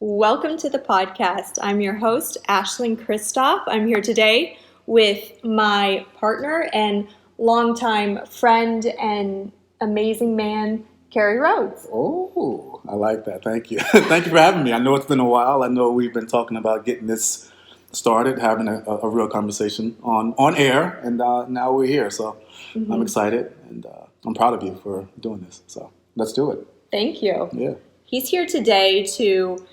Welcome to the podcast. I'm your host, Ashlan Christoph. I'm here today with my partner and longtime friend and amazing man, Kerry Rhodes. Oh, I like that. Thank you. Thank you for having me. I know it's been a while. I know we've been talking about getting this started, having a real conversation on air, and now we're here. So I'm excited, and I'm proud of you for doing this. So let's do it. Thank you. Yeah. He's here today to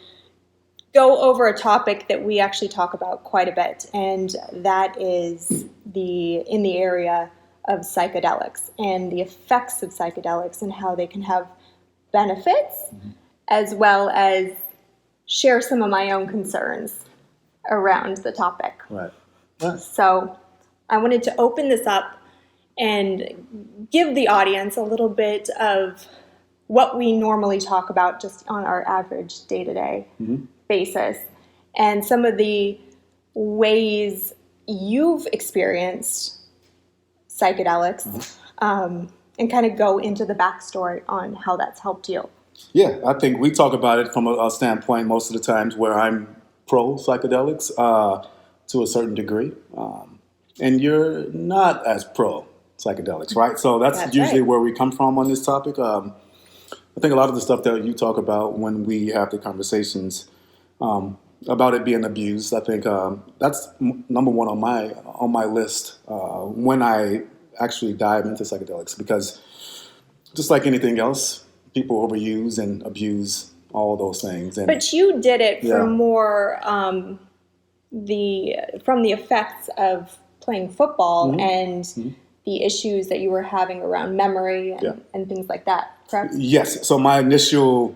go over a topic that we actually talk about quite a bit, and that is in the area of psychedelics and the effects of psychedelics and how they can have benefits, as well as share some of my own concerns around the topic. Right. So I wanted to open this up and give the audience a little bit of what we normally talk about just on our average day-to-day basis, and some of the ways you've experienced psychedelics, and kind of go into the backstory on how that's helped you. Yeah, I think we talk about it from a standpoint most of the times where I'm pro psychedelics to a certain degree, and you're not as pro psychedelics, right? So that's usually right. where we come from on this topic. I think a lot of the stuff that you talk about when we have the conversations about it being abused, I think that's number one on my list when I actually dive into psychedelics, because just like anything else, people overuse and abuse all those things. But you did it for Yeah. more from the effects of playing football and the issues that you were having around memory and things like that, correct? Yes. So my initial,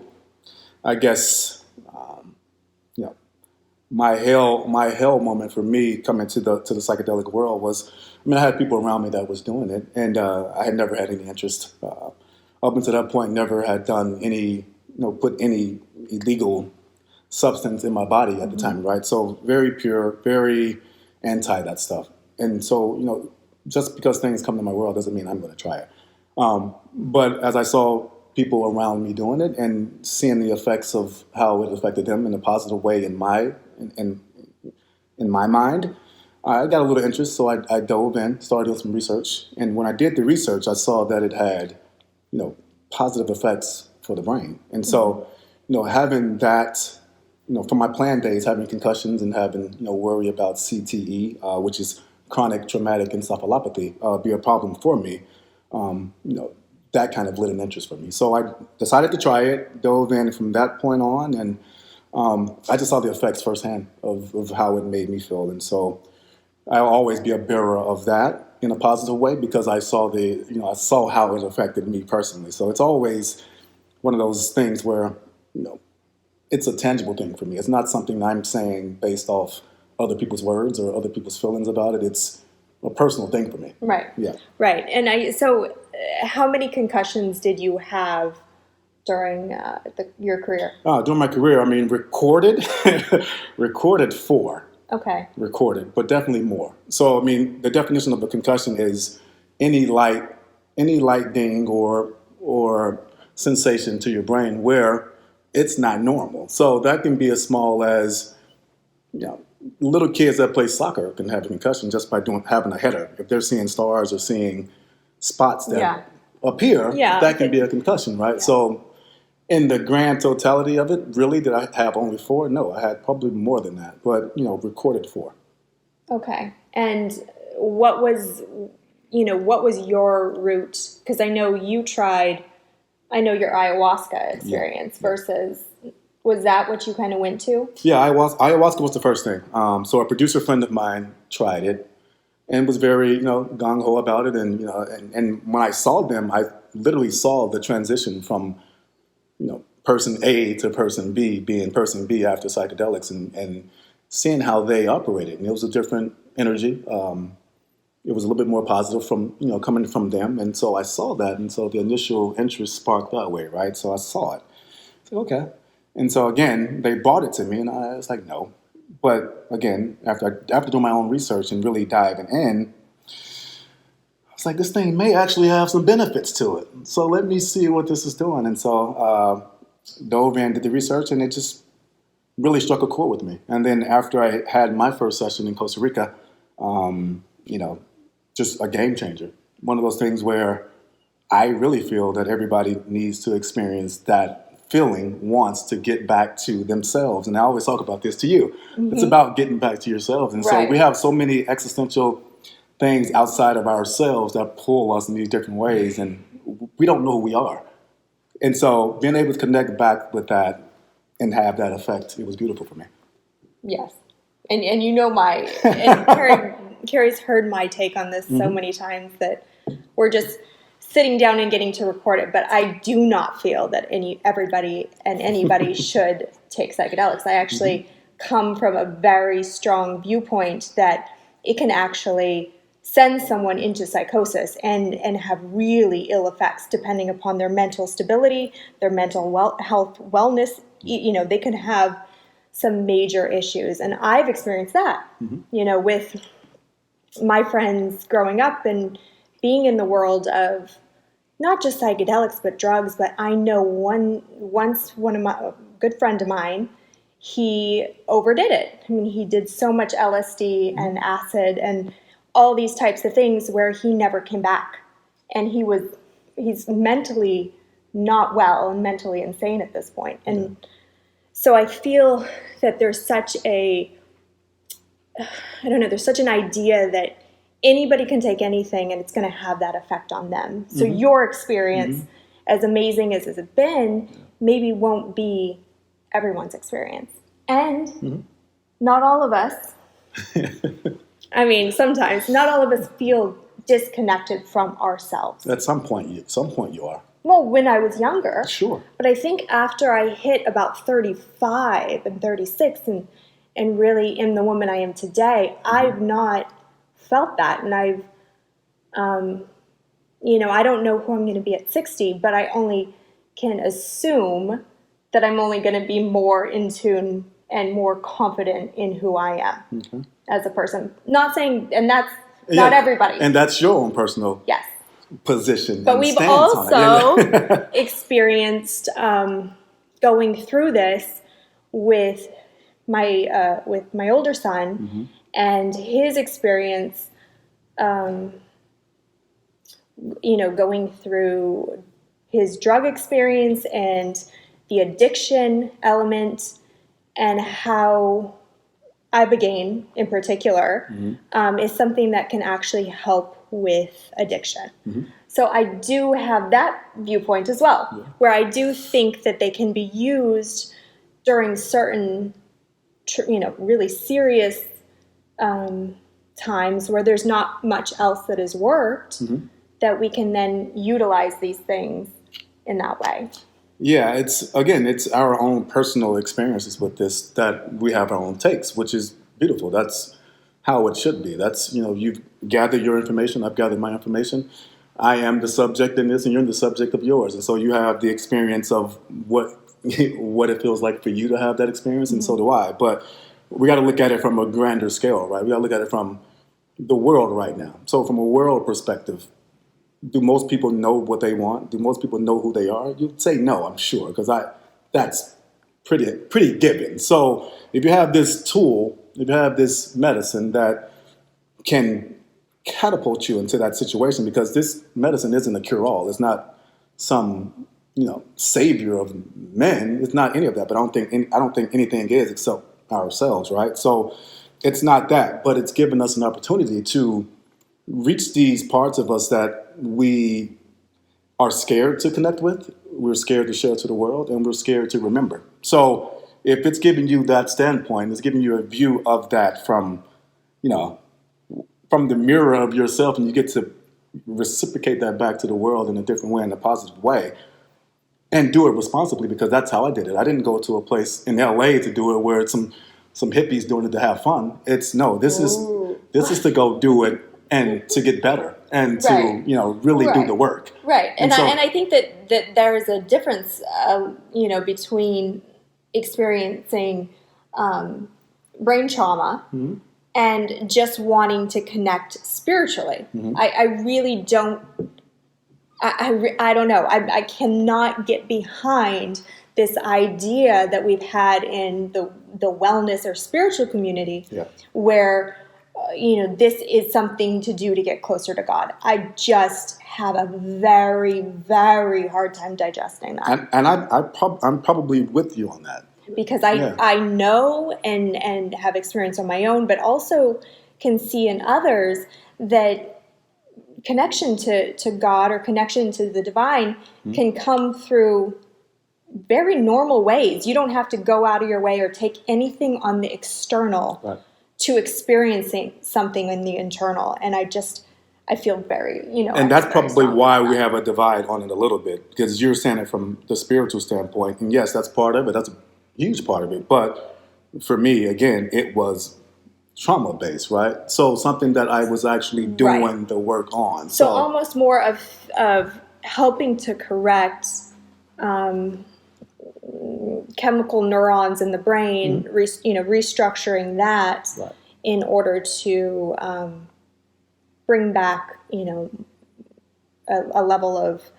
I guess, my hell moment for me coming to the psychedelic world was, I mean, I had people around me that was doing it, and I had never had any interest up until that point. Never had done any, put any illegal substance in my body at the time, right? So very pure, very anti that stuff, and so just because things come to my world doesn't mean I'm going to try it. But as I saw people around me doing it and seeing the effects of how it affected them in a positive way in my mind, I got a little interest. So I dove in, started doing some research, and when I did the research, I saw that it had, positive effects for the brain. And so, having that, from my plan days, having concussions and having worry about CTE, which is chronic traumatic encephalopathy, be a problem for me. That kind of lit an interest for me. So I decided to try it, dove in from that point on, and I just saw the effects firsthand of how it made me feel. And so I'll always be a bearer of that in a positive way, because I saw I saw how it affected me personally. So it's always one of those things where, it's a tangible thing for me. It's not something I'm saying based off other people's words or other people's feelings about it. It's a personal thing for me. Right. Yeah. Right. And how many concussions did you have during your career? During my career, I mean, recorded 4. Okay. Recorded, but definitely more. So, I mean, the definition of a concussion is any light ding or sensation to your brain where it's not normal. So that can be as small as, little kids that play soccer can have a concussion just by having a header. If they're seeing stars or seeing spots that appear, that can be a concussion, right? Yeah. So in the grand totality of it, really, did I have only 4? No, I had probably more than that, but, recorded 4. Okay. And what was your route? Because I know your ayahuasca experience versus, was that what you kind of went to? Yeah, ayahuasca was the first thing. So a producer friend of mine tried it and was very, gung-ho about it. And, and when I saw them, I literally saw the transition from, person A to person B, being person B after psychedelics, and seeing how they operated. And it was a different energy. It was a little bit more positive from, coming from them. And so I saw that. And so the initial interest sparked that way, right? So I saw it. I said, okay. And so again, they brought it to me, and I was like, no. But again, after doing my own research and really diving in, I was like, this thing may actually have some benefits to it. So let me see what this is doing. And so dove in, did the research, and it just really struck a chord with me. And then after I had my first session in Costa Rica, just a game changer. One of those things where I really feel that everybody needs to experience that feeling once to get back to themselves. And I always talk about this to you. Mm-hmm. It's about getting back to yourselves. And so we have so many existential things outside of ourselves that pull us in these different ways, and we don't know who we are. And so being able to connect back with that and have that effect, it was beautiful for me. Yes. And you know and Kerry's heard my take on this so many times that we're just sitting down and getting to record it, but I do not feel that everybody should take psychedelics. I actually come from a very strong viewpoint that it can actually send someone into psychosis and have really ill effects depending upon their mental stability, their mental health, wellness. They can have some major issues. And I've experienced that, with my friends growing up and being in the world of not just psychedelics, but drugs. But I know one of a good friend of mine, he overdid it. I mean, he did so much LSD and acid and all these types of things where he never came back. And he's mentally not well and mentally insane at this point. And so I feel that there's such an idea that anybody can take anything and it's going to have that effect on them. So your experience, as amazing as it's been, maybe won't be everyone's experience. And not all of us, I mean, sometimes not all of us feel disconnected from ourselves. At some point you are. Well, when I was younger. Sure. But I think after I hit about 35 and 36 and really am the woman I am today, I've not felt that. And I've, I don't know who I'm going to be at 60, but I only can assume that I'm only going to be more in tune and more confident in who I am as a person. Not saying, and that's not everybody. And that's your own personal position. But we've also experienced going through this with my older son and his experience, going through his drug experience and the addiction element, and how Ibogaine in particular is something that can actually help with addiction. So I do have that viewpoint as well, where I do think that they can be used during certain, really serious times where there's not much else that has worked, that we can then utilize these things in that way. Yeah, it's our own personal experiences with this that we have our own takes, which is beautiful. That's how it should be. That's, you've gathered your information, I've gathered my information. I am the subject in this and you're the subject of yours. And so you have the experience of what it feels like for you to have that experience, and so do I. But we got to look at it from a grander scale, right? We got to look at it from the world right now. So from a world perspective, do most people know what they want? Do most people know who they are? You'd say no, I'm sure, because that's pretty given. So if you have this tool, if you have this medicine that can catapult you into that situation, because this medicine isn't a cure-all. It's not some, savior of men. It's not any of that. But I don't think anything is except ourselves, right? So it's not that, but it's given us an opportunity to reach these parts of us that we are scared to connect with, we're scared to share to the world, and we're scared to remember. So if it's giving you that standpoint, it's giving you a view of that from the mirror of yourself, and you get to reciprocate that back to the world in a different way, in a positive way, and do it responsibly, because that's how I did it. I didn't go to a place in LA to do it where it's some hippies doing it to have fun. This is to go do it and to get better and to really do the work. Right. And I think that there is a difference between experiencing brain trauma and just wanting to connect spiritually. I really don't. I don't know. I cannot get behind this idea that we've had in the wellness or spiritual community, where this is something to do to get closer to God. I just have a very, very hard time digesting that. And I'm probably with you on that. Because I know and have experience on my own, but also can see in others that connection to God or connection to the divine can come through very normal ways. You don't have to go out of your way or take anything on the external to experiencing something in the internal. And I feel very, And that's probably why we have a divide on it a little bit, because you're saying it from the spiritual standpoint. And yes, that's part of it. That's a huge part of it. But for me, again, it was trauma-based, right? So something that I was actually doing the work on. So almost more of helping to correct chemical neurons in the brain, restructuring that in order to bring back, a level of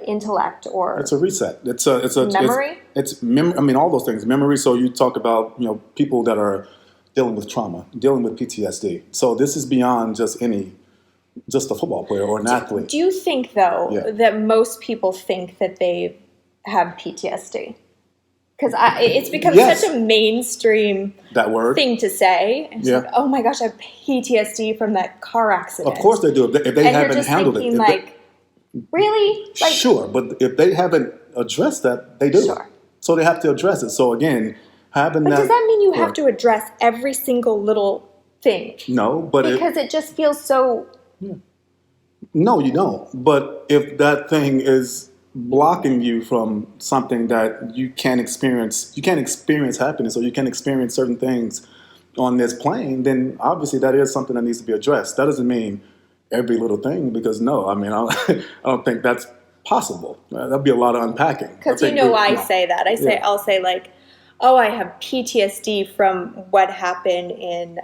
intellect or it's a reset. It's memory. I mean, all those things. Memory. So you talk about people that are dealing with trauma, dealing with PTSD. So this is beyond just a football player or an athlete. Do you think though that most people think that they have PTSD? Because it's become such a mainstream thing to say. It's like, oh my gosh, I have PTSD from that car accident. Of course they do. If they haven't handled it. Really? Sure, but if they haven't addressed that, they do. Sure. So they have to address it. So again, having that... But does that mean you have to address every single little thing? No, but... Because it just feels so... No, you don't. But if that thing is blocking you from something that you can't experience happiness, or you can't experience certain things on this plane, then obviously that is something that needs to be addressed. That doesn't mean every little thing, because I don't think that's possible. That'd be a lot of unpacking. Because I say that. I'll say like, oh, I have PTSD from what happened in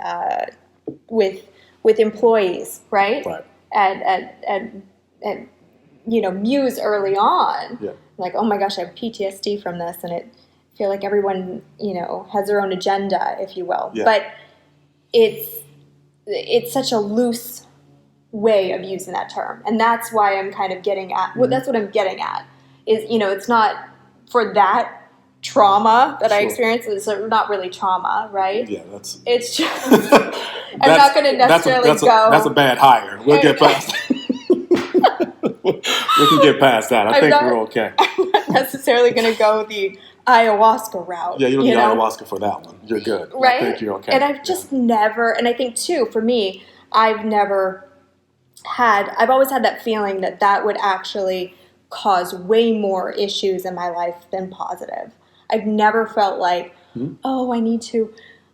with employees, right? At Muse early on. Yeah. Like, oh my gosh, I have PTSD from this, and I feel like everyone has their own agenda, if you will. Yeah. But it's such a loose way of using that term, and that's why I'm kind of getting at. Well, that's what I'm getting at. Is it's not for that trauma that I experienced. It's not really trauma, right? Yeah, it's just. I'm not going to necessarily go. That's a bad hire. We'll get past. We can get past that. I think we're okay. I'm not necessarily going to go the ayahuasca route. Yeah, you don't need ayahuasca for that one. You're good. Right? I think you're okay. And I've just never, and I think too, for me, I've always had that feeling that would actually cause way more issues in my life than positive. I've never felt like, I need to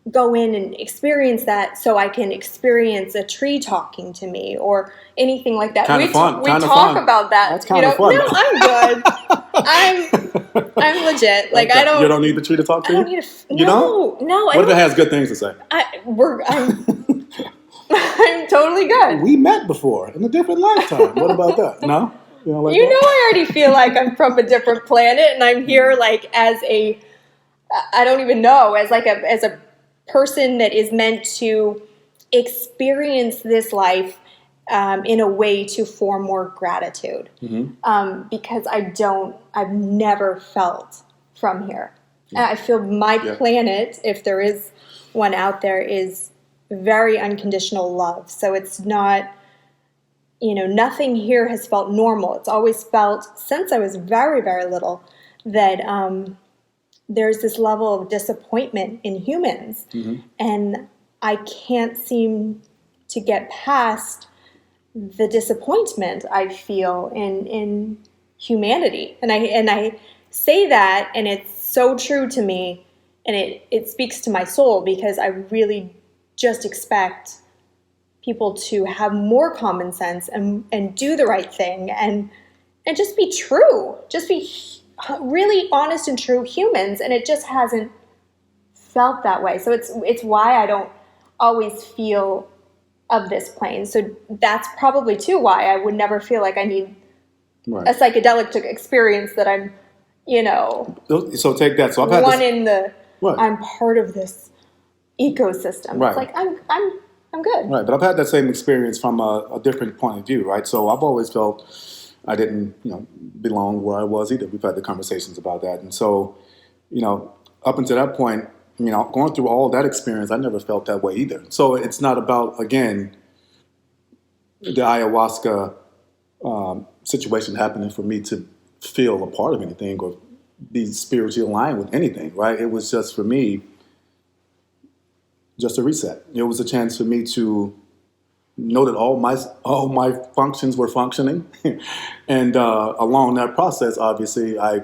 go in and experience that so I can experience a tree talking to me or anything like that. We talk about that. That's kind of fun. No, I'm good. I'm legit. Like okay. I don't. You don't need the tree to talk to you. I don't need no. What if it has good things to say? I'm totally good. We met before in a different lifetime. What about that? No. I already feel like I'm from a different planet, and I'm here like as a. I don't even know as a person that is meant to experience this life in a way to form more gratitude. Mm-hmm. Because I've never felt from here. Yeah. I feel my planet, if there is one out there, is very unconditional love. So it's not, nothing here has felt normal. It's always felt, since I was very, very little, that there's this level of disappointment in humans. Mm-hmm. And I can't seem to get past the disappointment I feel in humanity. And I say that, and it's so true to me, and it speaks to my soul, because I really just expect people to have more common sense and do the right thing and just be true. Just be really honest and true humans, and it just hasn't felt that way. So it's why I don't always feel of this plane. So that's probably too why I would never feel like I need a psychedelic to experience that I'm you know, So take that. So I've had one this, in the right. I'm part of this ecosystem. Right. It's like I'm good. Right, but I've had that same experience from a different point of view, right? So I've always felt I didn't, belong where I was either. We've had the conversations about that, and so, up until that point, going through all that experience, I never felt that way either. So it's not about, again, the ayahuasca situation happening for me to feel a part of anything or be spiritually aligned with anything, right? It was just for me, just a reset. It was a chance for me to know that all my functions were functioning, and along that process, obviously, I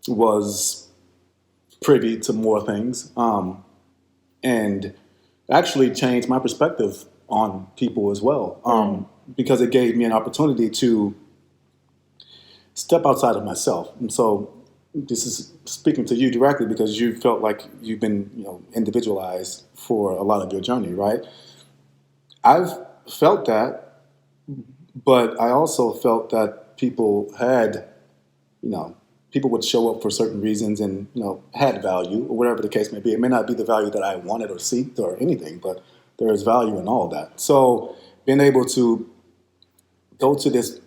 was privy to more things, and actually changed my perspective on people as well, because it gave me an opportunity to step outside of myself. And so, this is speaking to you directly because you felt like you've been, individualized for a lot of your journey, right? I've felt that, but I also felt that people had, people would show up for certain reasons and, had value or whatever the case may be. It may not be the value that I wanted or seeked or anything, but there is value in all that. So being able to go to this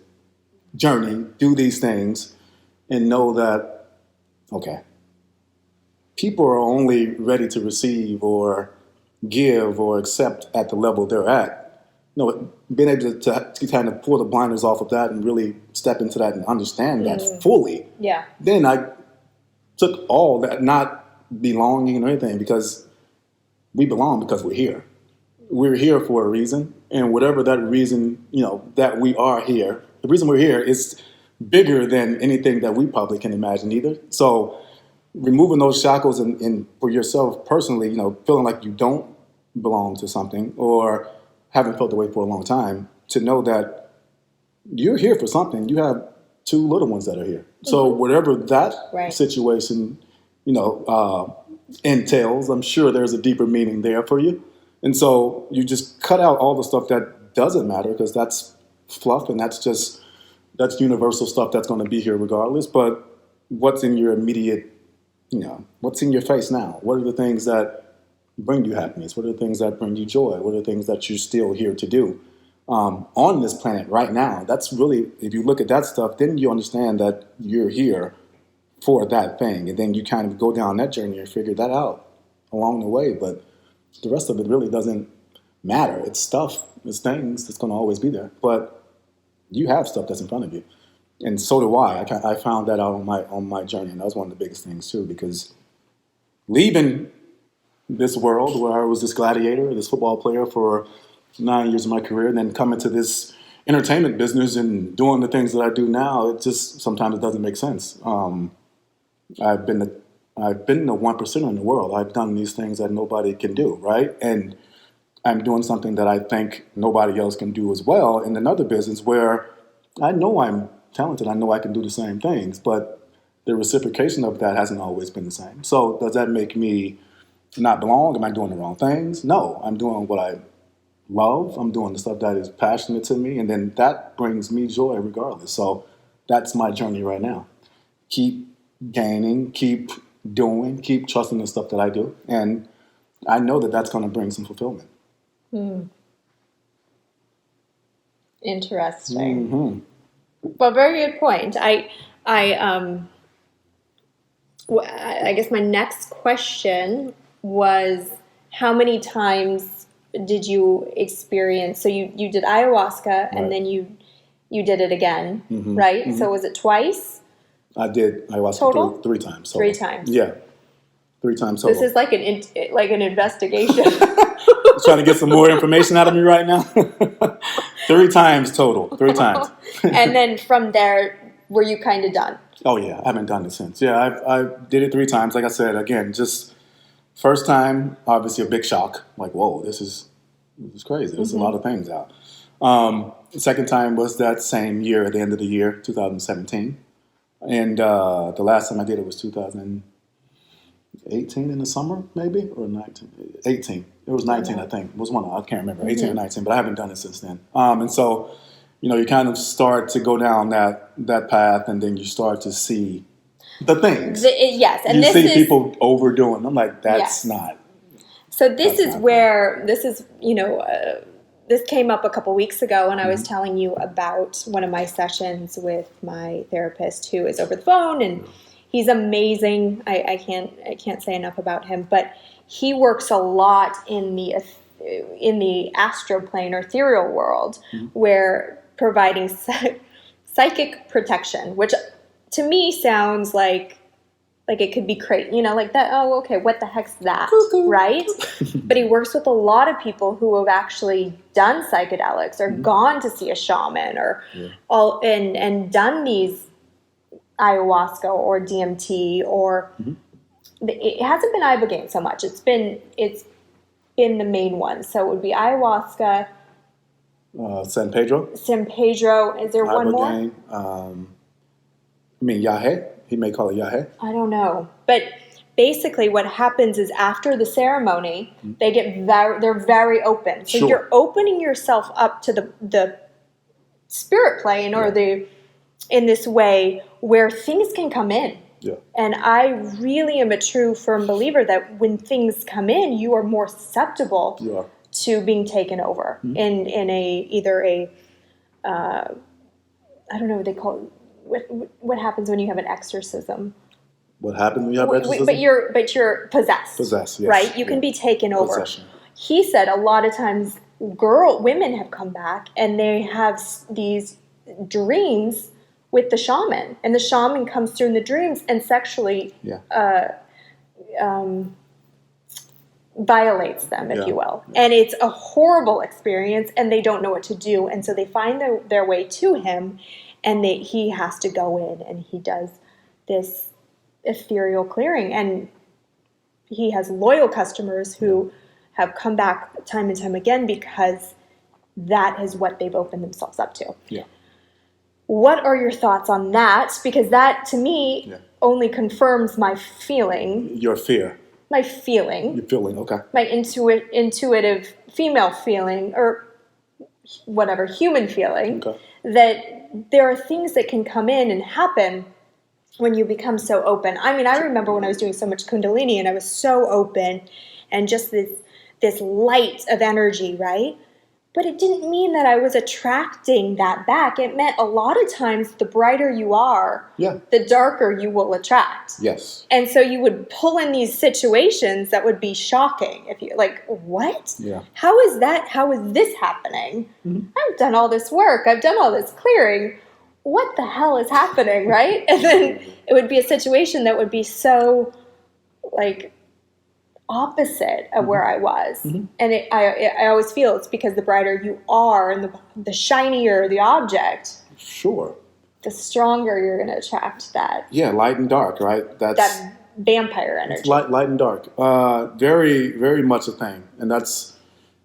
journey, do these things, and know that, okay, people are only ready to receive or give or accept at the level they're at. Being able to kind of pull the blinders off of that and really step into that and understand that fully. Yeah. Then I took all that, not belonging or anything, because we belong because we're here. We're here for a reason, and whatever that reason, that we are here, the reason we're here is bigger than anything that we probably can imagine either. So removing those shackles and for yourself personally, feeling like you don't belong to something or haven't felt the way for a long time, to know that you're here for something. You have two little ones that are here. So whatever that situation, entails, I'm sure there's a deeper meaning there for you. And so you just cut out all the stuff that doesn't matter, because that's fluff and that's universal stuff that's going to be here regardless. But what's in your immediate, what's in your face now? What are the things that bring you happiness? What are the things that bring you joy? What are the things that you're still here to do on this planet right now? That's really, if you look at that stuff, then you understand that you're here for that thing. And then you kind of go down that journey and figure that out along the way. But the rest of it really doesn't matter. It's stuff, it's things that's going to always be there. But you have stuff that's in front of you. And so do I. I found that out on my journey. And that was one of the biggest things too, because leaving this world where I was this gladiator, this football player for 9 years of my career, and then coming to this entertainment business and doing the things that I do now, it just sometimes it doesn't make sense. I've been the 1% in the world. I've done these things that nobody can do, right? And I'm doing something that I think nobody else can do as well in another business where I know I'm talented. I know I can do the same things, but the reciprocation of that hasn't always been the same. So does that make me not belong? Am I doing the wrong things? No, I'm doing what I love. I'm doing the stuff that is passionate to me, and then that brings me joy regardless. So that's my journey right now. Keep gaining, keep doing, keep trusting the stuff that I do, and I know that that's going to bring some fulfillment. Interesting. Well, very good point. I guess my next question was, how many times did you experience? So you did ayahuasca, and then you did it again, right? So was it twice? I did ayahuasca total? three times. Total. 3 times. Yeah, 3 times total. This is like an investigation. Trying to get some more information out of me right now. 3 times total. 3 times. And then from there, were you kind of done? Oh yeah, I haven't done it since. Yeah, I did it 3 times. Like I said, again, just first time, obviously a big shock. Like, whoa, this is crazy. There's a lot of things out. The second time was that same year, at the end of the year, 2017. And the last time I did it was 2018 in the summer, maybe, or 19, 18. It was 19, I think. It was one, I can't remember, 18 or 19, but I haven't done it since then. And so, you kind of start to go down that path, and then you start to see the things. Yes, and you this see is people overdoing. I'm like, that's Yes. not. So this That's is not where this is, this came up a couple weeks ago, and I was Mm-hmm. telling you about one of my sessions with my therapist who is over the phone, and he's amazing. I can't say enough about him, but he works a lot in the astral plane or ethereal world, Mm-hmm. where providing psychic protection, which to me sounds like it could be crazy, like that. Oh, okay, what the heck's that, right? But he works with a lot of people who have actually done psychedelics or gone to see a shaman or and done these ayahuasca or DMT or it hasn't been ibogaine so much. It's been the main one. So it would be ayahuasca, San Pedro. San Pedro. Is there one more? Ibogaine, Yahe. He may call it Yahe. I don't know. But basically what happens is after the ceremony, they're very open. So Sure. you're opening yourself up to the spirit plane or in this way where things can come in. Yeah. And I really am a true firm believer that when things come in, you are more susceptible You are. to being taken over in either a I don't know what they call it. What happens when you have an exorcism? What happens when you have exorcism? But you're possessed. Possessed, yes. Right? You can be taken over. Possession. He said a lot of times women have come back and they have these dreams with the shaman, and the shaman comes through in the dreams and sexually violates them, if you will. Yeah. And it's a horrible experience, and they don't know what to do, and so they find their way to him, and he has to go in, and he does this ethereal clearing, and he has loyal customers who have come back time and time again because that is what they've opened themselves up to. Yeah. What are your thoughts on that? Because that, to me, only confirms my feeling. Your fear. My feeling. Your feeling, okay. My intuitive female feeling, or whatever, human feeling, that there are things that can come in and happen when you become so open. I mean, I remember when I was doing so much Kundalini and I was so open and just this light of energy, right? But it didn't mean that I was attracting that back. It meant a lot of times the brighter you are, the darker you will attract. Yes. And so you would pull in these situations that would be shocking. If you like, what? Yeah. How is that? How is this happening? Mm-hmm. I've done all this work. I've done all this clearing. What the hell is happening, right? And then it would be a situation that would be so, like, opposite of where I was. Mm-hmm. And I always feel it's because the brighter you are and the shinier the object, sure, the stronger you're going to attract that. Yeah, light and dark, right? That vampire energy. Light and dark. Very, very much a thing. And that's,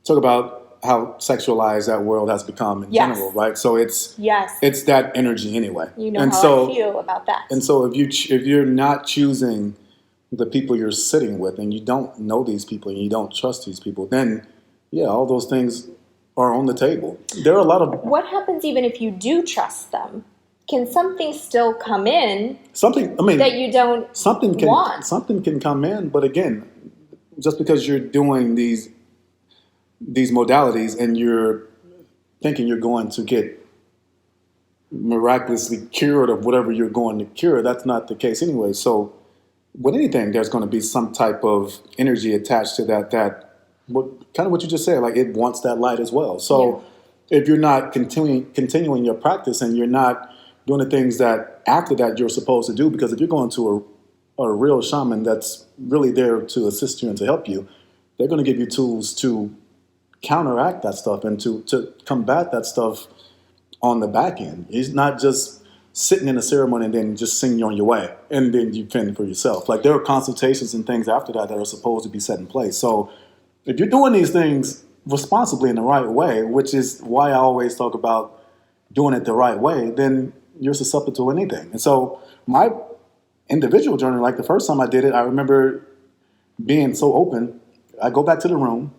talk about how sexualized that world has become in general, right? So it's that energy anyway. You know how I feel about that. And so if you're not choosing the people you're sitting with, and you don't know these people, and you don't trust these people, then all those things are on the table. There are a lot of... What happens even if you do trust them? Can something still come in? That you don't want? Something can come in, but again, just because you're doing these modalities and you're thinking you're going to get miraculously cured of whatever you're going to cure, that's not the case anyway. So with anything, there's going to be some type of energy attached to that kind of what you just said, like it wants that light as well. So if you're not continuing your practice and you're not doing the things that after that you're supposed to do, because if you're going to a real shaman that's really there to assist you and to help you, they're going to give you tools to counteract that stuff and to combat that stuff on the back end. It's not just sitting in a ceremony and then just singing on your way and then you fend for yourself. Like there are consultations and things after that are supposed to be set in place. So if you're doing these things responsibly in the right way, which is why I always talk about doing it the right way, then you're susceptible to anything. And so my individual journey, like the first time I did it, I remember being so open. I go back to the room.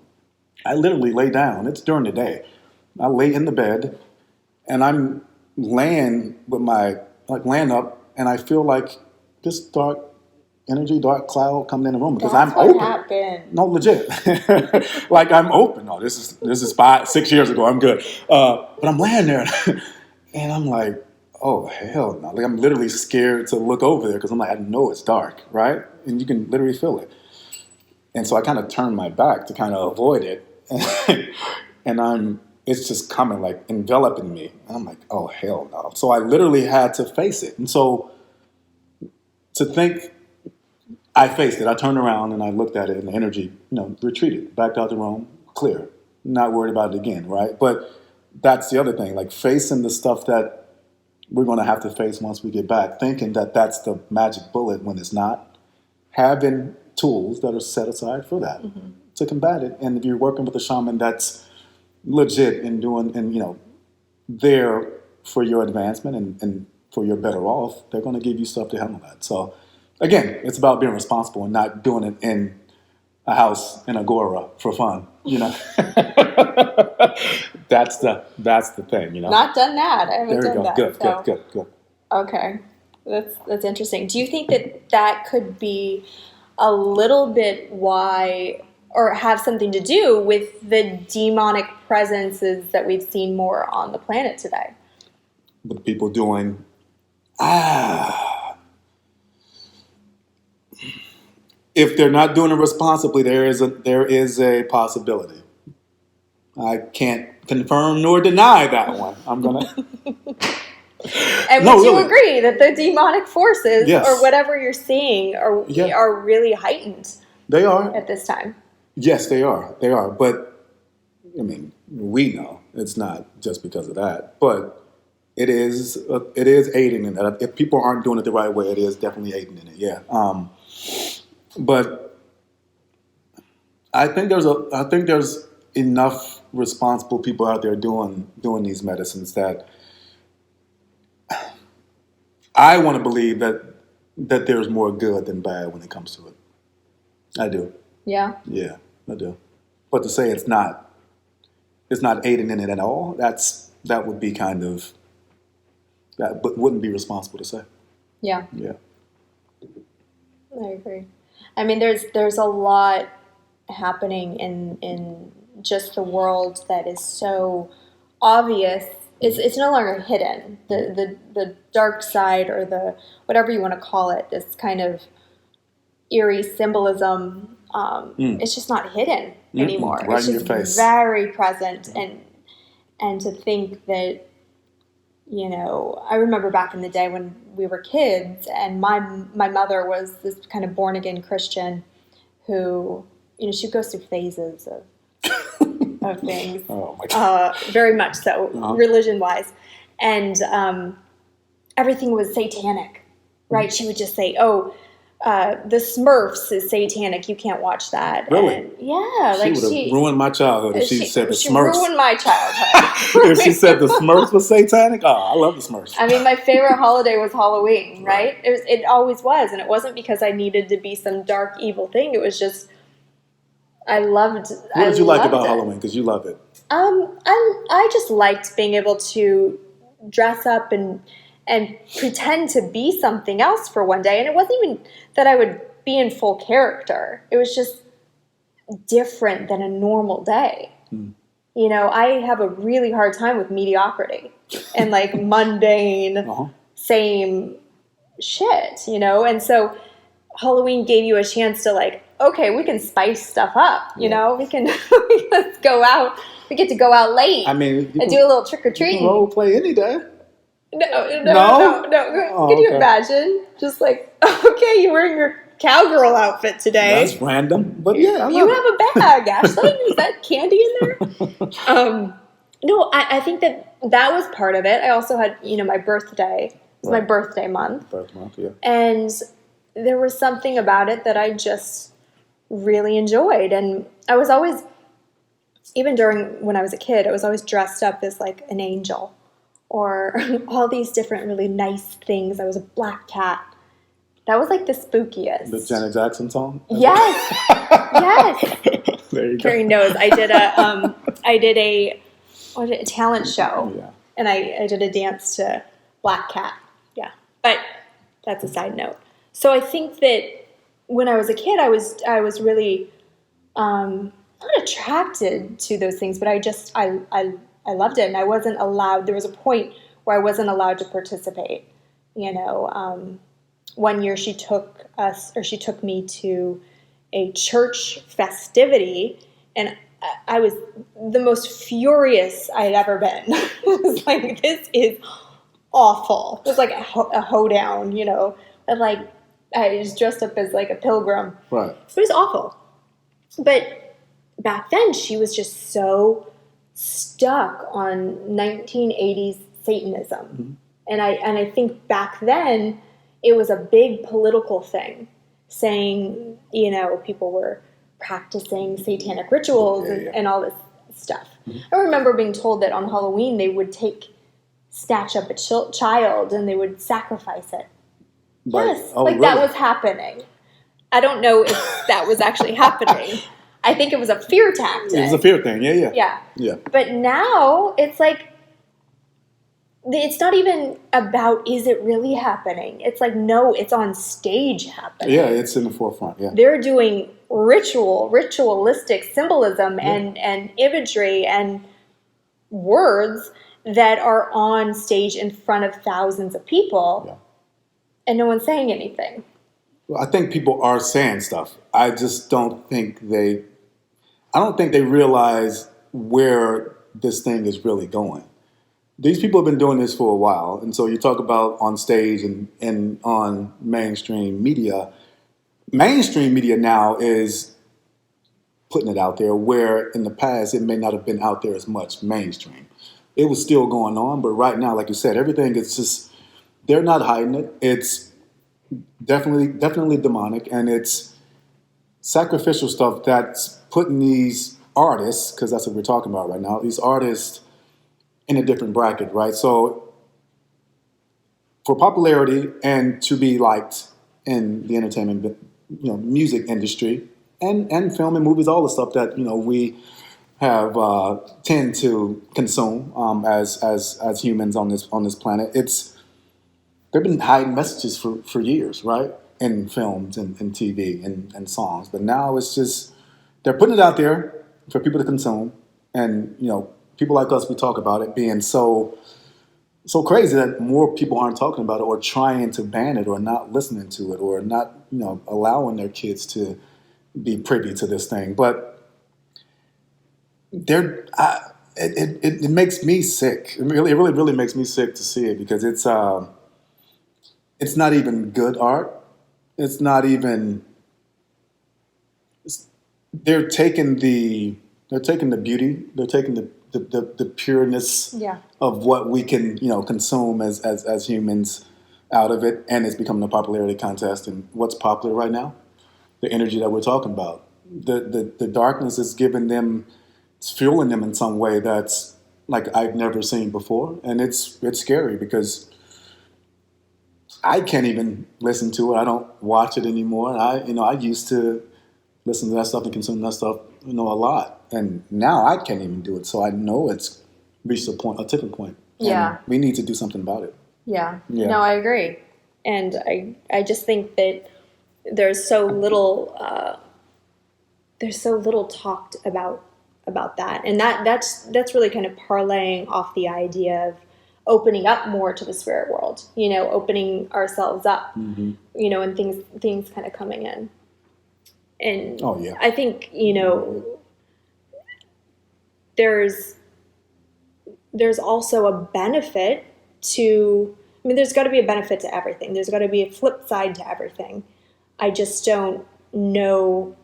I literally lay down. It's during the day. I lay in the bed and I'm laying with laying up, and I feel like this dark energy, dark cloud coming in the room because That's I'm what open. happened. No, legit. Like I'm open. No, this is 6 years ago. I'm good. But I'm laying there, and I'm like, oh hell no! Like I'm literally scared to look over there because I'm like, I know it's dark, right? And you can literally feel it. And so I kind of turned my back to kind of avoid it, and it's just coming like enveloping me, and I'm like, oh hell no! So I literally had to face it, and so to think. I faced it. I turned around and I looked at it, and the energy, retreated, backed out the room, clear, not worried about it again, right? But that's the other thing, like facing the stuff that we're going to have to face once we get back, thinking that that's the magic bullet when it's not, having tools that are set aside for that to combat it. And if you're working with a shaman that's legit and doing, and there for your advancement and for your better off, they're going to give you stuff to handle that. So. Again, it's about being responsible and not doing it in a house in Agora for fun. That's the thing. Not done that. I haven't There we done go. that. Good. Okay, that's interesting. Do you think that could be a little bit why, or have something to do with the demonic presences that we've seen more on the planet today? With people doing if they're not doing it responsibly, there is a possibility. I can't confirm nor deny that one. I'm gonna. And would you agree that the demonic forces, yes. or whatever you're seeing, are really heightened? They are at this time. Yes, they are. They are. But I mean, we know it's not just because of that, but it is aiding in that. If people aren't doing it the right way, it is definitely aiding in it. Yeah. But I think there's enough responsible people out there doing these medicines that I want to believe that there's more good than bad when it comes to it. I do. Yeah. Yeah, I do. But to say it's not aiding in it at all, that would be kind of that wouldn't be responsible to say. Yeah. Yeah. I agree. I mean, there's a lot happening in just the world that is so obvious. It's no longer hidden. The dark side, or the whatever you want to call it, this kind of eerie symbolism. It's just not hidden anymore. Right it's in just your face. very present, and to think that. I remember back in the day when we were kids, and my mother was this kind of born again Christian who, she goes through phases of things. Oh my God. Very much so, religion wise, and everything was satanic, right? She would just say, "Oh, the Smurfs is satanic. You can't watch that." Really? And yeah, she would have ruined my childhood if she said the Smurfs. She ruined my childhood. If she said the Smurfs was satanic, I love the Smurfs. I mean, my favorite holiday was Halloween, right? It always was, and it wasn't because I needed to be some dark, evil thing. It was just I loved. What did you like about Halloween? Because you love it. I just liked being able to dress up and pretend to be something else for one day. And it wasn't even that I would be in full character. It was just different than a normal day. I have a really hard time with mediocrity and like mundane, same shit, and so Halloween gave you a chance to like, okay, we can spice stuff up, we can let's go out. We get to go out late. I mean, and do a little trick or treating. Role play any day. No. Can you imagine? Just like, okay, you're wearing your cowgirl outfit today. That's random, but yeah. You have a bag, Ashlan. Is that candy in there? No, I think that was part of it. I also had, my birthday. It was my birthday month. Birth month, yeah. And there was something about it that I just really enjoyed. And I was always, even during when I was a kid, I was always dressed up as like an angel or all these different really nice things. I was a black cat. That was like the spookiest. The Janet Jackson song? Yes. Yes. There you go. Kerry knows. I did a talent show. Yeah. And I did a dance to Black Cat. Yeah. But that's a side note. So I think that when I was a kid, I was really not attracted to those things, but I loved it, and I wasn't allowed. There was a point where I wasn't allowed to participate. One year she took me to a church festivity, and I was the most furious I had ever been. It was like, this is awful. It was like a hoedown, and like I was dressed up as like a pilgrim. Right. It was awful. But back then, she was just so stuck on 1980s Satanism. Mm-hmm. And I think back then, it was a big political thing, saying, people were practicing satanic rituals and all this stuff. Mm-hmm. I remember being told that on Halloween, they would snatch up a child and they would sacrifice it. Right. Yes, Really? That was happening. I don't know if that was actually happening. I think it was a fear tactic. It was a fear thing, yeah. But now it's like, it's not even about, is it really happening? It's like, no, it's on stage happening. Yeah, it's in the forefront, yeah. They're doing ritualistic symbolism and imagery and words that are on stage in front of thousands of people, and no one's saying anything. Well, I think people are saying stuff. I just don't think they realize where this thing is really going. These people have been doing this for a while, and so you talk about on stage and on mainstream media. Mainstream media now is putting it out there, where in the past it may not have been out there as much mainstream. It was still going on, but right now, like you said, everything is just, they're not hiding it. It's definitely demonic, and it's sacrificial stuff that's putting these artists, because that's what we're talking about right now, these artists in a different bracket, right? So for popularity and to be liked in the entertainment, music industry and film and movies, all the stuff that, we have tend to consume as humans on this planet, they've been hiding messages for years, right? In films and TV and songs. But now it's just, they're putting it out there for people to consume. And, people like us, we talk about it being so crazy that more people aren't talking about it or trying to ban it or not listening to it or not, allowing their kids to be privy to this thing. But it makes me sick. It really makes me sick to see it, because it's not even good art. It's not even. They're taking the beauty. They're taking the pureness of what we can consume as humans out of it, and it's becoming a popularity contest. And what's popular right now? The energy that we're talking about. The darkness is giving them, it's fueling them in some way that's like I've never seen before, and it's scary because I can't even listen to it. I don't watch it anymore. I used to listen to that stuff and consume that stuff, a lot. And now I can't even do it. So I know it's reached a tipping point. Yeah. And we need to do something about it. Yeah. No, I agree. And I just think that there's so little talked about that. And that's really kind of parlaying off the idea of opening up more to the spirit world, opening ourselves up, and things kind of coming in. And I think, there's also a benefit to, there's got to be a benefit to everything. There's got to be a flip side to everything. I just don't know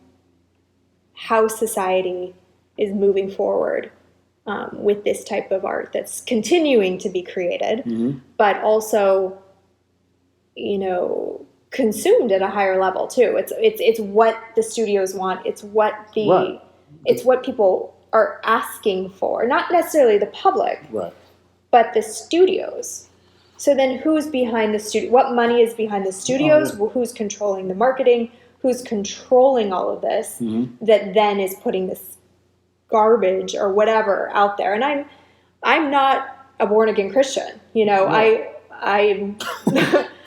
how society is moving forward with this type of art that's continuing to be created, but also, consumed at a higher level too. It's what the studios want. It's what it's what people are asking for. Not necessarily the public, but the studios. So then, who's behind the studio? What money is behind the studios? Who's controlling the marketing? Who's controlling all of this? That then is putting this garbage or whatever out there. And I'm not a born again Christian. I'm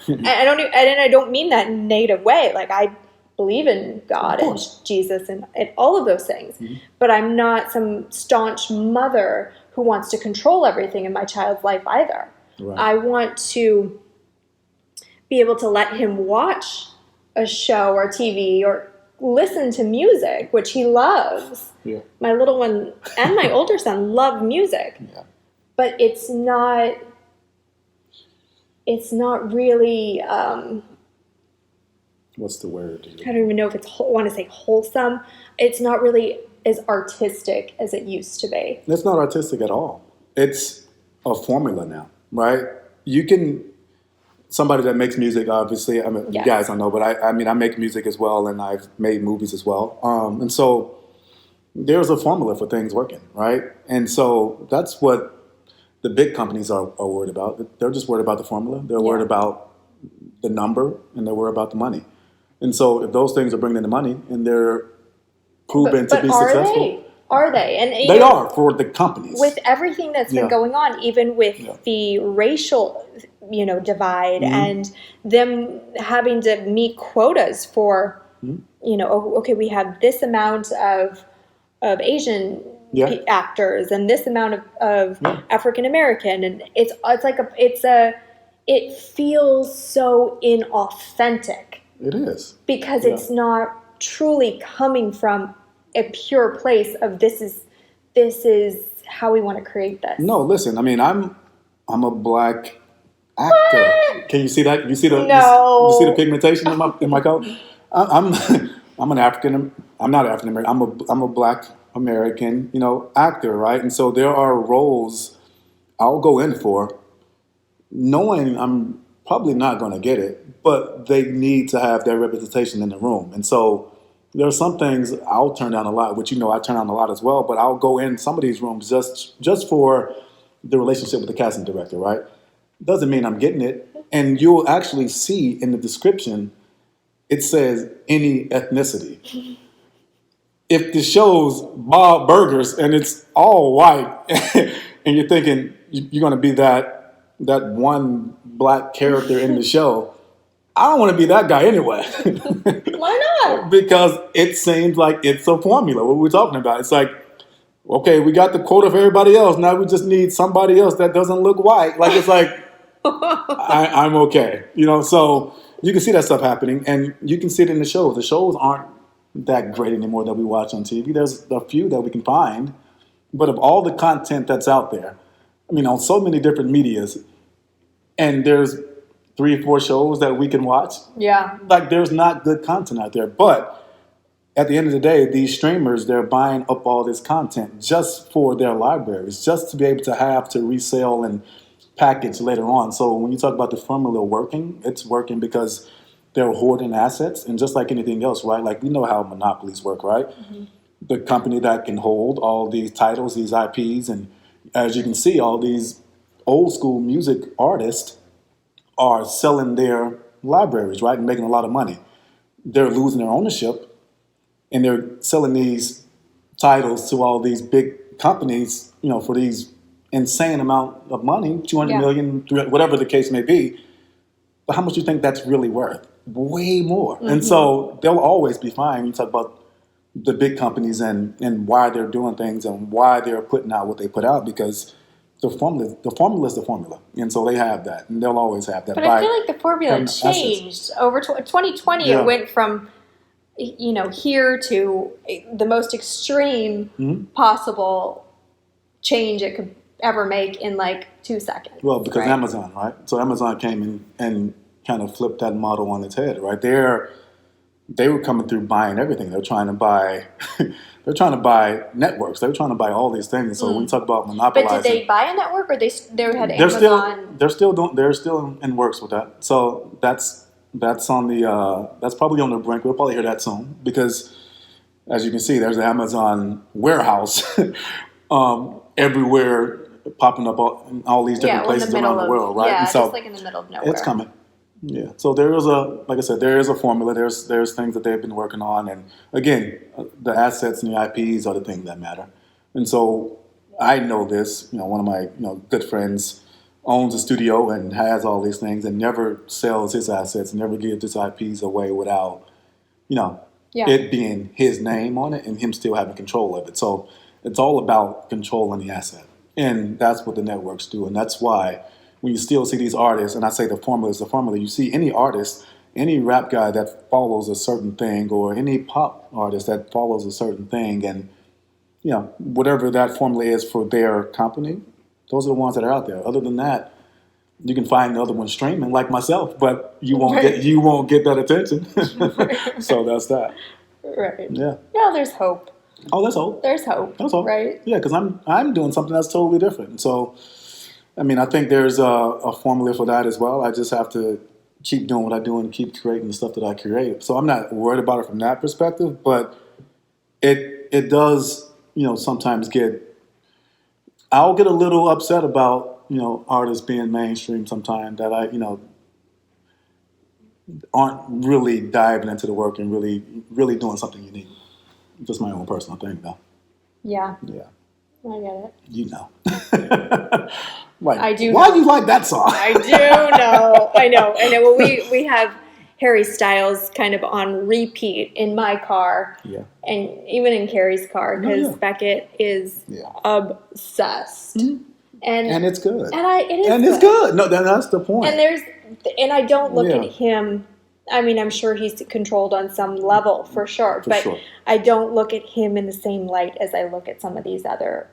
and I don't mean that in a negative way. Like, I believe in God and Jesus and all of those things, but I'm not some staunch mother who wants to control everything in my child's life either. Right. I want to be able to let him watch a show or TV or listen to music, which he loves. Yeah. My little one and my older son love music, but it's not really. What's the word? I don't even know if I want to say wholesome. It's not really as artistic as it used to be. It's not artistic at all. It's a formula now, right? You can, somebody that makes music, obviously, I mean, you guys don't know, but I mean, I make music as well, and I've made movies as well. And so there's a formula for things working, right? And so that's what the big companies are worried about. They're just worried about the formula. They're worried about the number, and they're worried about the money. And so if those things are bringing in the money and they're proven to be successful. Are they? And they are for the companies. With everything that's been going on, even with the racial, divide and them having to meet quotas for, okay, we have this amount of Asian actors and this amount of African American, and it feels so inauthentic. It is. Because it's not truly coming from a pure place of this is how we want to create this. No, listen, I mean, I'm a black actor. What? Can you see that? You see the no. You see the pigmentation in my coat? I'm an African. I'm not African American. I'm a black American, actor, right? And so there are roles I'll go in for, knowing I'm probably not going to get it, but they need to have their representation in the room. And so there are some things I'll turn down a lot, which I turn down a lot as well, but I'll go in some of these rooms just for the relationship with the casting director, right? Doesn't mean I'm getting it. And you'll actually see in the description, it says any ethnicity. If the show's Bob Burgers and it's all white, and you're thinking you're going to be that one black character in the show, I don't want to be that guy anyway. Why not? Because it seems like it's a formula, what we're talking about. It's like, okay, we got the quota for everybody else. Now we just need somebody else that doesn't look white. Like, it's like, I'm okay. So you can see that stuff happening, and you can see it in the shows. The shows aren't that great anymore that we watch on TV. There's a few that we can find. But of all the content that's out there, I mean, on so many different medias, and there's 3 or 4 shows that we can watch. Yeah. Like, there's not good content out there. But at the end of the day, these streamers, they're buying up all this content just for their libraries, just to be able to have to resell and package later on. So when you talk about the formula working, it's working because they're hoarding assets. And just like anything else, right? Like, we know how monopolies work, right? Mm-hmm. The company that can hold all these titles, these IPs, and as you can see, all these old school music artists are selling their libraries, right, and making a lot of money. They're losing their ownership, and they're selling these titles to all these big companies, for these insane amount of money, 200 million, whatever the case may be. But how much do you think that's really worth? Way more. Mm-hmm. And so they'll always be fine when you talk about the big companies and why they're doing things and why they're putting out what they put out, because the formula is the formula. And so they have that, and they'll always have that. But I feel like the formula changed. Over 2020, it went from, here to the most extreme possible change it could ever make in like 2 seconds. Well, because Amazon, right? So Amazon came in and kind of flipped that model on its head, right? They were coming through buying everything. They're trying to buy networks. They're trying to buy all these things. So when we talk about monopolizing, but did they buy a network, or they had Amazon? They're still in works with that. So that's on the that's probably on the brink. We'll probably hear that soon, because as you can see, there's an Amazon warehouse everywhere, popping up in all these different places around the world, right? Yeah, and so just like in the middle of nowhere. It's coming. Yeah, so there is there is a formula. There's things that they've been working on, and again, the assets and the IPs are the things that matter. And so I know this. One of my good friends owns a studio and has all these things and never sells his assets, never gives his IPs away without, it being his name on it and him still having control of it. So it's all about controlling the asset. And that's what the networks do. And that's why when you still see these artists, and I say the formula is the formula, you see any artist, any rap guy that follows a certain thing or any pop artist that follows a certain thing and, whatever that formula is for their company, those are the ones that are out there. Other than that, you can find the other one streaming, like myself, but you won't get that attention. So that's that. Right. Yeah. Well, there's hope. Oh, there's hope. There's hope. There's hope. Right. Yeah, because I'm doing something that's totally different. So, I think there's a formula for that as well. I just have to keep doing what I do and keep creating the stuff that I create. So I'm not worried about it from that perspective, but it does, sometimes I'll get a little upset about, artists being mainstream sometimes that aren't really diving into the work and really, really doing something unique. Just my own personal thing, though. Yeah. Yeah. I get it. You know. I do. Why do you like that song? I do know. I know. Well, we have Harry Styles kind of on repeat in my car. Yeah. And even in Kerry's car, because Beckett is obsessed. Mm-hmm. And it's good. And it's good. No, that's the point. And I don't look at him. I'm sure he's controlled on some level for sure, but I don't look at him in the same light as I look at some of these other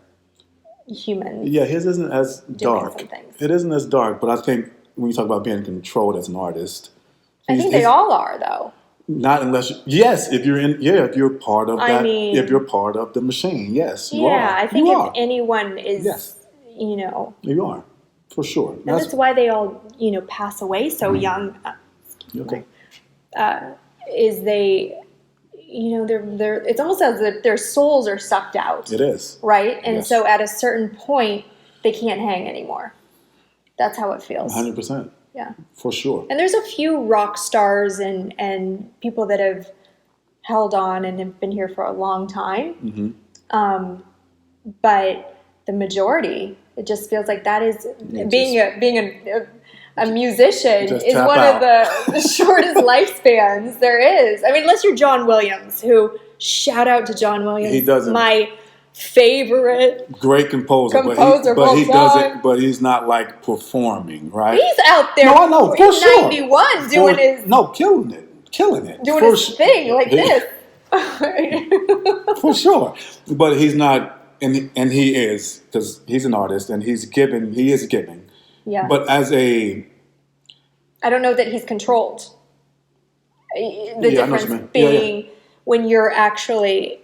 humans. Yeah, his isn't as dark. It isn't as dark, but I think when you talk about being controlled as an artist, I think they all are, though. Not unless if you're part of that, if you're part of the machine, yes, you are. Yeah, I think if anyone is, you are, for sure. And that's why they all, pass away so young. Okay. Is they, they're it's almost as if their souls are sucked out. It is. Right? And so at a certain point, they can't hang anymore. That's how it feels. 100%. Yeah. For sure. And there's a few rock stars and people that have held on and have been here for a long time. Mm-hmm. But the majority, it just feels like that is being a musician is one of the shortest lifespans there is. Unless you're John Williams, who, shout out to John Williams. He doesn't. My favorite great composer, but he doesn't. But he's not like performing, right? He's out there. No, I know, for he's sure. 91 doing his killing it, doing his thing like this. For sure, but he's not, and he is, because he's an artist and he is giving. Yeah. But I don't know that he's controlled. The difference being when you're actually,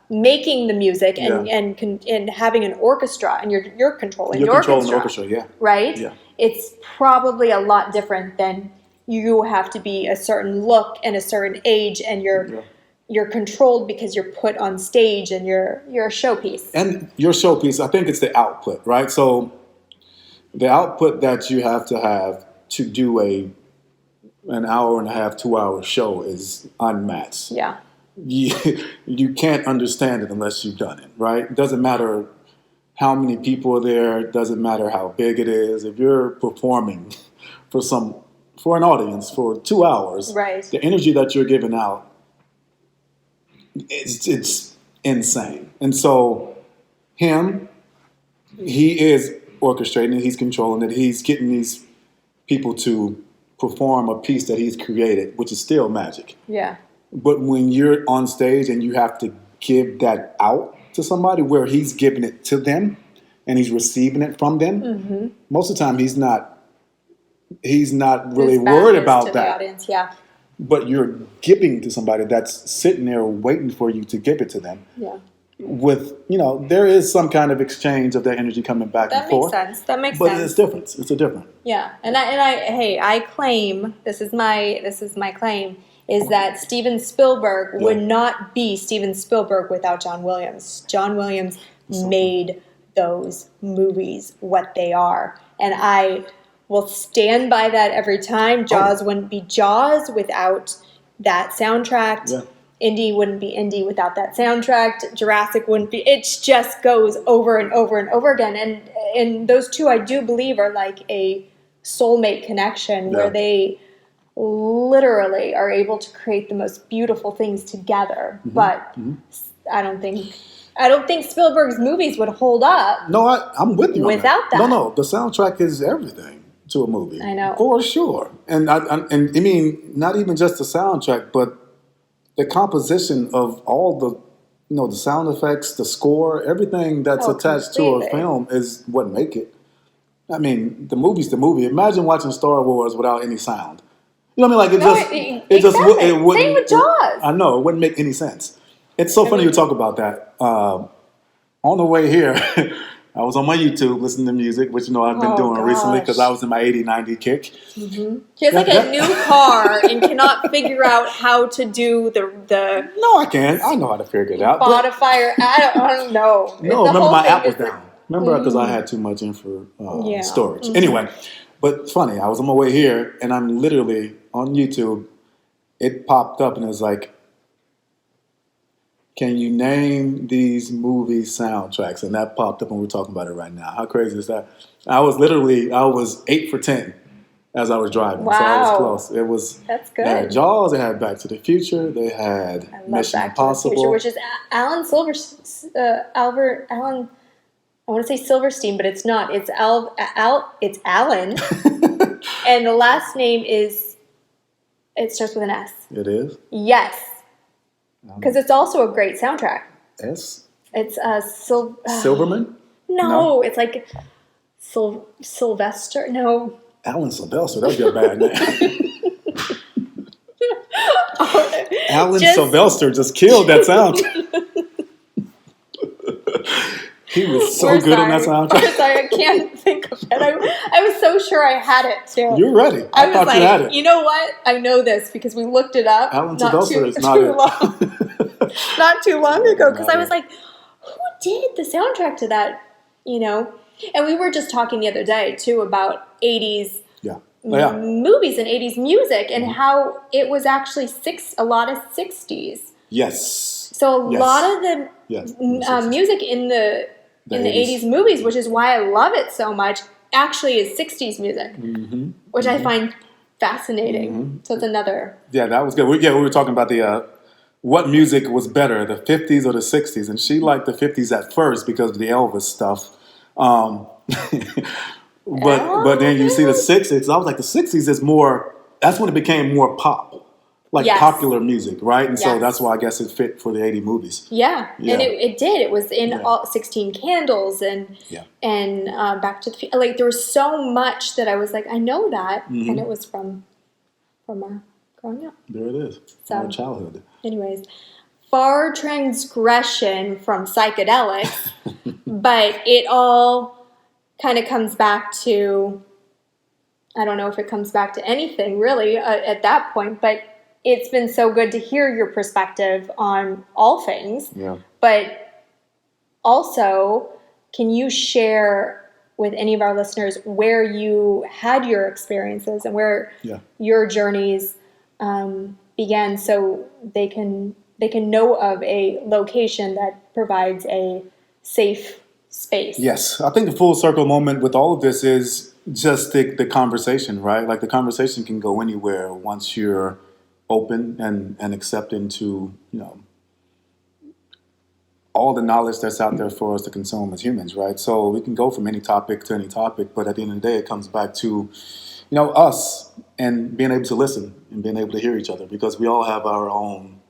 making the music and having an orchestra and you're controlling the orchestra. You're controlling the orchestra, right? Yeah. It's probably a lot different than you have to be a certain look and a certain age and you're controlled because you're put on stage and you're a showpiece. And your showpiece, I think it's the output, right? So the output that you have to do an hour and a half, 2 hour show is unmatched. Yeah. You can't understand it unless you've done it, right? It doesn't matter how many people are there. It doesn't matter how big it is. If you're performing for an audience for 2 hours, right, the energy that you're giving out, it's insane. And so he is orchestrating it, he's controlling it, he's getting these people to perform a piece that he's created, which is still magic. Yeah. But when you're on stage and you have to give that out to somebody where he's giving it to them and he's receiving it from them, most of the time he's not really worried about that. The audience, yeah. But you're giving to somebody that's sitting there waiting for you to give it to them. Yeah. With, there is some kind of exchange of that energy coming back and forth. That makes sense. But it's different. It's a different. Yeah. I claim, this is my claim, is that Steven Spielberg would not be Steven Spielberg without John Williams. John Williams made those movies what they are. And I will stand by that every time. Jaws wouldn't be Jaws without that soundtrack. Yeah. Indy wouldn't be Indy without that soundtrack. Jurassic wouldn't be. It just goes over and over and over again. And those two, I do believe, are like a soulmate connection where they literally are able to create the most beautiful things together. But I don't think Spielberg's movies would hold up. No, I'm with you without that. No, the soundtrack is everything to a movie. I know. For sure. And I mean, not even just the soundtrack, but the composition of all the sound effects, the score, everything that's attached to a film is what make it. I mean, the movie's the movie. Imagine watching Star Wars without any sound. You know what I mean? Like it wouldn't. Same with Jaws. I know, it wouldn't make any sense. It's so funny you talk about that. On the way here, I was on my YouTube listening to music, which I've been doing recently because I was in my 80-90 kick. Mm-hmm. He has a new car and cannot figure out how to do the. No, I can. I know how to figure it out. Spotify. I don't know. No, remember my app was down. Remember because I had too much info storage. Anyway, but it's funny. I was on my way here and I'm literally on YouTube. It popped up and it was like, can you name these movie soundtracks? And that popped up and we're talking about it right now. How crazy is that? I was 8 for 10 as I was driving. Wow. So I was close. That's good. They had Jaws, they had Back to the Future, they had Mission Impossible. Which is Alan I want to say Silverstein, but it's not. It's it's Alan. And the last name it starts with an S. It is? Yes. Because it's also a great soundtrack. S? It's Silverman? No, it's like Sylvester. No. Alan Sylvester, that would be a bad name. Alan Sylvester just killed that soundtrack. He was so good on that soundtrack. We're sorry, I can't think of it. I was so sure I had it too. You're ready. I thought you had it. You know what? I know this because we looked it up. Alan Sylvester is not not too long ago. Because I was like, who did the soundtrack to that? And we were just talking the other day too about 80s movies and 80s music and how it was actually a lot of 60s. Yes. So a lot of the music in the 80s movies, which is why I love it so much, actually is 60s music, which I find fascinating. So it's another. Yeah, that was good. We were talking about the what music was better, the 50s or the 60s, and she liked the 50s at first because of the Elvis stuff. But then you see the 60s. I was like, the 60s is more. That's when it became more pop. Popular music, right? And so that's why I guess it fit for the 80 movies. Yeah. And it did. It was in all 16 Candles and Back to the Future. Like, there was so much that I was like, I know that. And it was from our growing up. There it is. So, our childhood. Anyways, far transgression from psychedelics, but it all kind of comes back to, I don't know if it comes back to anything really at that point, but it's been so good to hear your perspective on all things. Yeah. But also, can you share with any of our listeners where you had your experiences and where your journeys began, so they can know of a location that provides a safe space? Yes. I think the full circle moment with all of this is just the conversation, right? Like, the conversation can go anywhere once you're open and accepting to all the knowledge that's out there for us to consume as humans, right? So we can go from any topic to any topic, but at the end of the day, it comes back to us and being able to listen and being able to hear each other, because we all have our own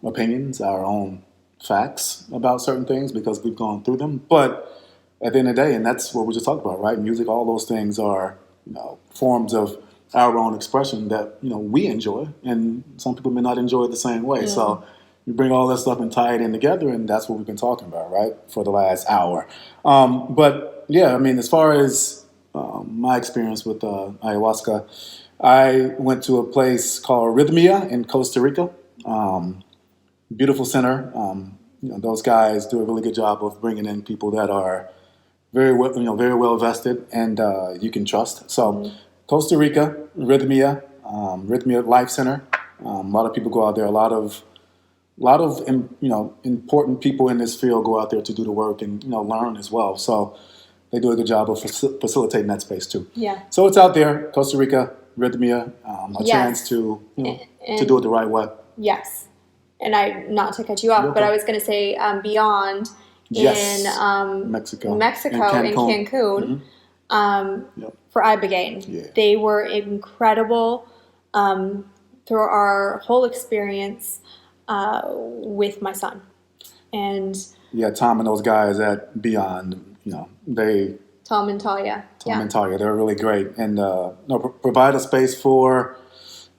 opinions, our own facts about certain things because we've gone through them. But at the end of the day, and that's what we just talked about, right? Music, all those things are forms of our own expression that we enjoy, and some people may not enjoy it the same way. So you bring all that stuff and tie it in together, and that's what we've been talking about, right, for the last hour. But yeah, I mean, as far as my experience with ayahuasca, I went to a place called Rhythmia in Costa Rica. Beautiful center. Those guys do a really good job of bringing in people that are very well vested and you can trust. So. Costa Rica, Rhythmia Life Center. A lot of people go out there. A lot of a lot of important people in this field go out there to do the work and learn as well. So they do a good job of facilitating that space too. Yeah. So it's out there, Costa Rica, Rhythmia, a chance to to do it the right way. Yes, and not to cut you off, but I was going to say Beyond Yes. in Mexico, in Cancun. For Ibogaine. Yeah. They were incredible through our whole experience with my son. And Tom and those guys at Beyond, Tom and Talia. and Talia, they're really great and provide a space for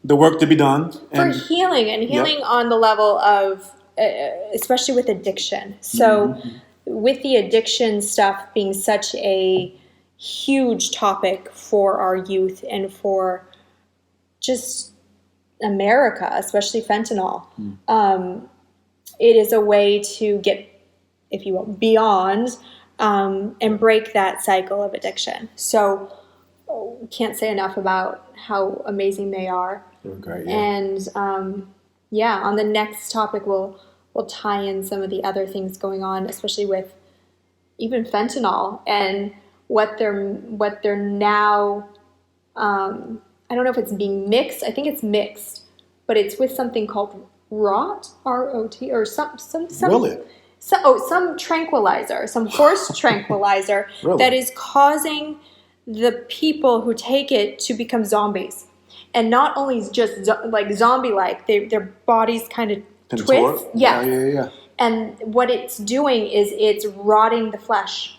the work to be done. For healing on the level of, especially with addiction. So with the addiction stuff being such a huge topic for our youth and for just America, especially fentanyl. It is a way to get, if you will, beyond and break that cycle of addiction. So can't say enough about how amazing they are. They're great, And on the next topic we'll tie in some of the other things going on, especially with even fentanyl and what they're now, I don't know if it's being mixed. I think it's mixed, but it's with something called ROT, R-O-T, or some Really? Some tranquilizer, some horse tranquilizer Really? that is causing the people who take it to become zombies. And not only just zombie-like, their bodies kind of twist. Yeah. And what it's doing is it's rotting the flesh.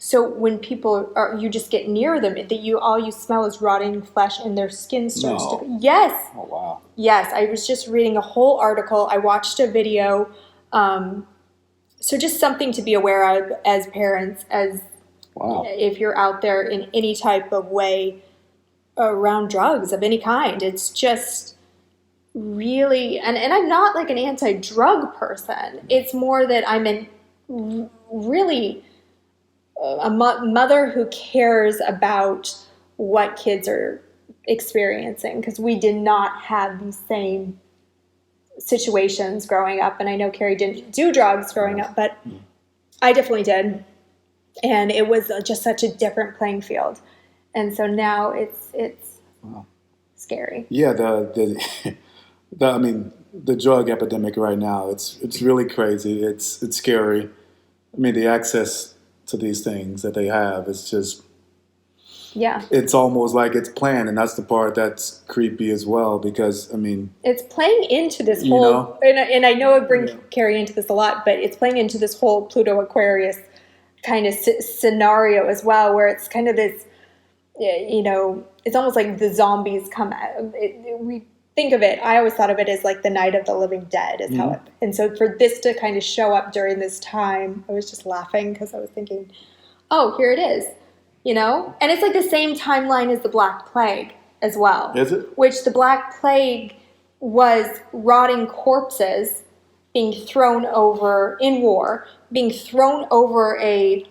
So when people you just get near them, all you smell is rotting flesh, and their skin starts to. Yes. Oh wow. Yes, I was just reading a whole article. I watched a video. So just something to be aware of as parents, as if you're out there in any type of way around drugs of any kind. It's just really, and I'm not like an anti-drug person. It's more that I'm really a mother who cares about what kids are experiencing, because we did not have these same situations growing up. And I know Kerry didn't do drugs growing up, but I definitely did. And it was just such a different playing field. And so now it's scary. Yeah, the drug epidemic right now, it's really crazy. It's scary. I mean, the access to these things that they have is just, it's almost like it's planned, and that's the part that's creepy as well, because, I mean, it's playing into this whole, and I know I bring Kerry into this a lot, but it's playing into this whole Pluto Aquarius kind of scenario as well, where it's kind of this, it's almost like the zombies come out. We think of it, I always thought of it as like the Night of the Living Dead is how it, and so for this to kind of show up during this time, I was just laughing because I was thinking, oh, here it is, and it's like the same timeline as the Black Plague as well. Is it? Which the Black Plague was rotting corpses being thrown over in war, being thrown over a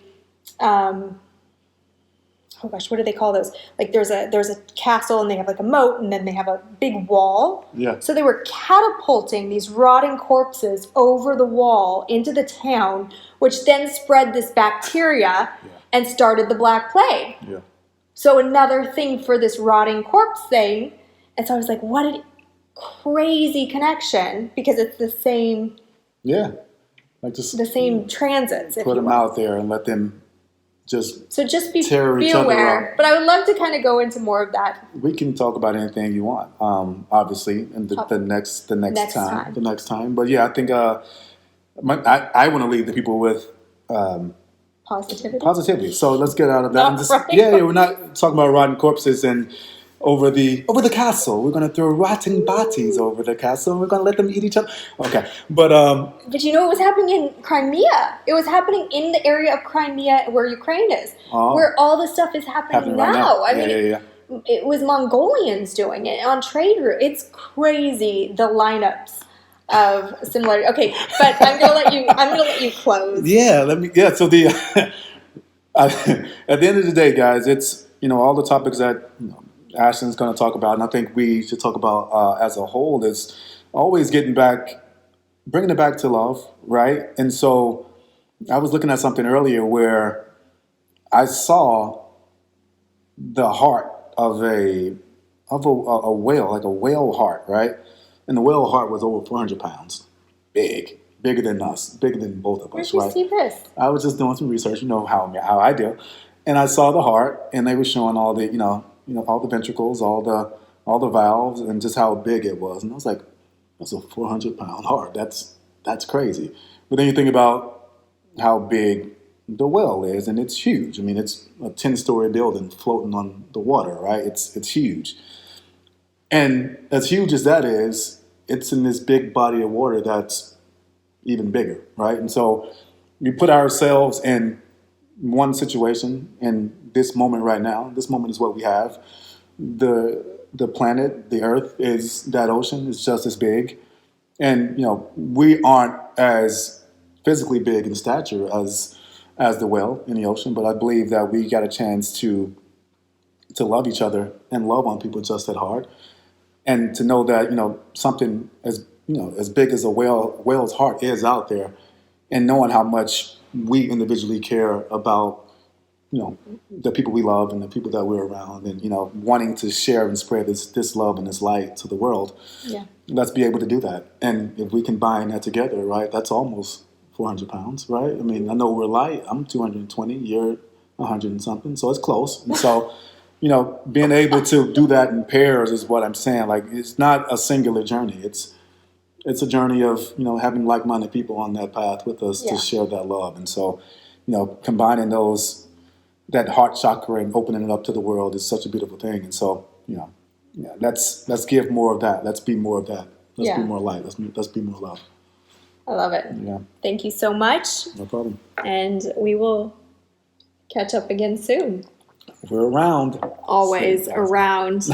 oh gosh, what do they call those? Like there's a castle, and they have like a moat, and then they have a big wall. Yeah. So they were catapulting these rotting corpses over the wall into the town, which then spread this bacteria and started the Black Plague. Yeah. So another thing for this rotting corpse thing. And so I was like, what a crazy connection, because it's the same. Yeah. Like just the same transits. Put them out there and let them just be aware. But I would love to kind of go into more of that. We can talk about anything you want, obviously, and the next time. But yeah, I think I want to leave the people with positivity. So let's get out of that. We're not talking about rotten corpses and over the castle. We're going to throw rotting bodies over the castle, and we're going to let them eat each other. Okay, but it was happening in Crimea. It was happening in the area of Crimea where Ukraine is, where all this stuff is happening now. Right now. I mean, it was Mongolians doing it on trade route. It's crazy, the lineups of similar. Okay, but I'm gonna let you close. So the at the end of the day, guys, it's all the topics that Ashlan's going to talk about, and I think we should talk about as a whole, is always getting back bringing it back to love, right? And so I was looking at something earlier where I saw the heart of a whale, like a whale heart, right? And the whale heart was over 400 pounds, bigger than us, bigger than both of us, Where'd you right? see this? I was just doing some research, you know how I do, and I saw the heart, and they were showing all the all the ventricles, all the valves, and just how big it was, and I was like, that's a 400-pound heart. That's crazy. But then you think about how big the well is, and it's huge. I mean, it's a 10-story building floating on the water, right? It's huge. And as huge as that is, it's in this big body of water that's even bigger, right? And so we put ourselves in one situation in this moment right now. This moment is what we have. The planet, the Earth, is that ocean. It's just as big, and we aren't as physically big in stature as the whale in the ocean. But I believe that we got a chance to love each other and love on people just that hard, and to know that something as big as a whale's heart is out there, and knowing how much we individually care about the people we love and the people that we're around, and wanting to share and spread this love and this light to the world. Yeah. Let's be able to do that, and if we combine that together, right, that's almost 400 pounds, right? I mean, I know we're light. I'm 220. You're 100 and something, so it's close. And so, being able to do that in pairs is what I'm saying. Like, it's not a singular journey. It's a journey of having like-minded people on that path with us to share that love, and so combining that heart chakra and opening it up to the world is such a beautiful thing. And so let's give more of that. Let's be more of that. Let's be more light. Let's be more love. I love it. Yeah. Thank you so much. No problem. And we will catch up again soon. We're around. Always around.